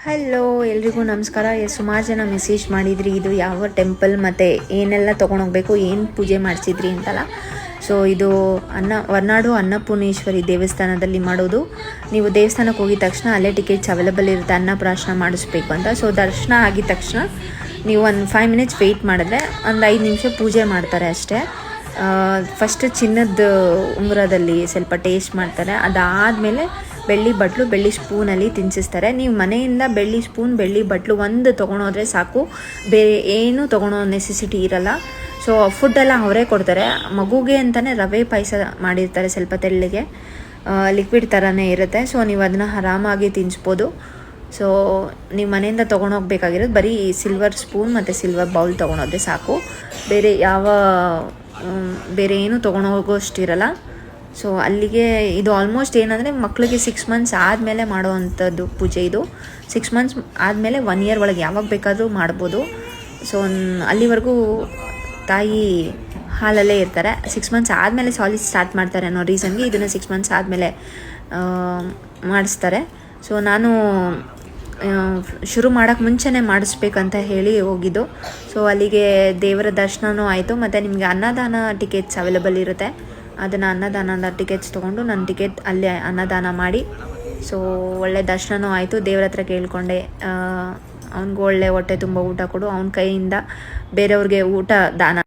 Hello ಎಲ್ರಿಗೂ ನಮಸ್ಕಾರ. ಸುಮಾರು ಜನ ಮೆಸೇಜ್ ಮಾಡಿದ್ರಿ ಇದು ಯಾವ ಟೆಂಪಲ್ ಮತ್ತು ಏನೆಲ್ಲ ತೊಗೊಂಡೋಗ್ಬೇಕು, ಏನು ಪೂಜೆ ಮಾಡಿಸಿದ್ರಿ ಅಂತಲ್ಲ. ಸೊ ಇದು ಹೊರನಾಡು ಅನ್ನಪೂರ್ಣೇಶ್ವರಿ ದೇವಸ್ಥಾನದಲ್ಲಿ ಮಾಡೋದು. ನೀವು ದೇವಸ್ಥಾನಕ್ಕೆ ಹೋಗಿದ ತಕ್ಷಣ ಅಲ್ಲೇ ಟಿಕೆಟ್ಸ್ ಅವೈಲೇಬಲ್ ಇರುತ್ತೆ, ಅನ್ನಪ್ರಾಶನ ಮಾಡಿಸ್ಬೇಕು ಅಂತ. ಸೊ ದರ್ಶನ ಆಗಿದ ತಕ್ಷಣ ನೀವು ಒಂದು 5 ಮಿನಿಟ್ಸ್ ವೆಯ್ಟ್ ಮಾಡಿದ್ರೆ ಒಂದು 5 ನಿಮಿಷ ಪೂಜೆ ಮಾಡ್ತಾರೆ ಅಷ್ಟೇ. ಫಸ್ಟ್ ಚಿನ್ನದ ಉಂಗುರದಲ್ಲಿ ಸ್ವಲ್ಪ ಟೇಸ್ಟ್ ಮಾಡ್ತಾರೆ. ಅದಾದಮೇಲೆ ಬೆಳ್ಳಿ ಬಟ್ಲು, ಬೆಳ್ಳಿ ಸ್ಪೂನಲ್ಲಿ ತಿನ್ನಿಸ್ತಾರೆ. ನೀವು ಮನೆಯಿಂದ ಬೆಳ್ಳಿ ಸ್ಪೂನ್, ಬೆಳ್ಳಿ ಬಟ್ಲು ಒಂದು ತೊಗೊಂಡೋದ್ರೆ ಸಾಕು, ಬೇರೆ ಏನು ತೊಗೊಳೋ ನೆಸೆಸಿಟಿ ಇರಲ್ಲ. ಸೊ ಫುಡ್ಡೆಲ್ಲ ಅವರೇ ಕೊಡ್ತಾರೆ. ಮಗುಗೆ ಅಂತಲೇ ರವೆ ಪಾಯಸ ಮಾಡಿರ್ತಾರೆ, ಸ್ವಲ್ಪ ತೆಳ್ಳಗೆ ಲಿಕ್ವಿಡ್ ಥರನೇ ಇರುತ್ತೆ. ಸೊ ನೀವು ಅದನ್ನು ಆರಾಮಾಗಿ ತಿನ್ನಿಸ್ಬೋದು. ಸೊ ನೀವು ಮನೆಯಿಂದ ತೊಗೊಂಡೋಗ್ಬೇಕಾಗಿರೋದು ಬರೀ ಸಿಲ್ವರ್ ಸ್ಪೂನ್ ಮತ್ತು ಸಿಲ್ವರ್ ಬೌಲ್ ತೊಗೊಂಡೋದ್ರೆ ಸಾಕು, ಬೇರೆ ಏನು ತೊಗೊಂಡೋಗೋಷ್ಟಿರಲ್ಲ. ಸೊ ಅಲ್ಲಿಗೆ ಇದು ಆಲ್ಮೋಸ್ಟ್ ಏನಂದರೆ ಮಕ್ಕಳಿಗೆ 6 ಮಂತ್ಸ್ ಆದಮೇಲೆ ಮಾಡೋ ಅಂಥದ್ದು ಪೂಜೆ ಇದು. 6 ಮಂತ್ಸ್ ಆದಮೇಲೆ 1 ಇಯರ್ ಒಳಗೆ ಯಾವಾಗ ಬೇಕಾದರೂ ಮಾಡ್ಬೋದು. ಸೊ ಅಲ್ಲಿವರೆಗೂ ತಾಯಿ ಹಾಲಲ್ಲೇ ಇರ್ತಾರೆ. 6 ಮಂತ್ಸ್ ಆದಮೇಲೆ ಸಾಲಿಡ್ ಸ್ಟಾರ್ಟ್ ಮಾಡ್ತಾರೆ ಅನ್ನೋ ರೀಸನ್ಗೆ ಇದನ್ನು 6 ಮಂತ್ಸ್ ಆದಮೇಲೆ ಮಾಡಿಸ್ತಾರೆ. ಸೊ ನಾನು ಶುರು ಮಾಡೋಕ್ಕೆ ಮುಂಚೆನೇ ಮಾಡಿಸ್ಬೇಕಂತ ಹೇಳಿ ಹೋಗಿದ್ದು. ಸೊ ಅಲ್ಲಿಗೆ ದೇವರ ದರ್ಶನವೂ ಆಯಿತು, ಮತ್ತು ನಿಮಗೆ ಅನ್ನದಾನ ಟಿಕೆಟ್ಸ್ ಅವೈಲೇಬಲ್ ಇರುತ್ತೆ. ಅದನ್ನು ಅನ್ನದಾನದ ಟಿಕೆಟ್ಸ್ ತೊಗೊಂಡು ನನ್ನ ಟಿಕೆಟ್ ಅಲ್ಲೇ ಅನ್ನದಾನ ಮಾಡಿ, ಸೊ ಒಳ್ಳೆ ದರ್ಶನವೂ ಆಯಿತು. ದೇವ್ರ ಹತ್ರ ಕೇಳಿಕೊಂಡೆ, ಅವ್ನಿಗೂ ಒಳ್ಳೆ ಹೊಟ್ಟೆ ತುಂಬ ಊಟ ಕೊಡು, ಅವನ ಕೈಯಿಂದ ಬೇರೆಯವ್ರಿಗೆ ಊಟ ದಾನ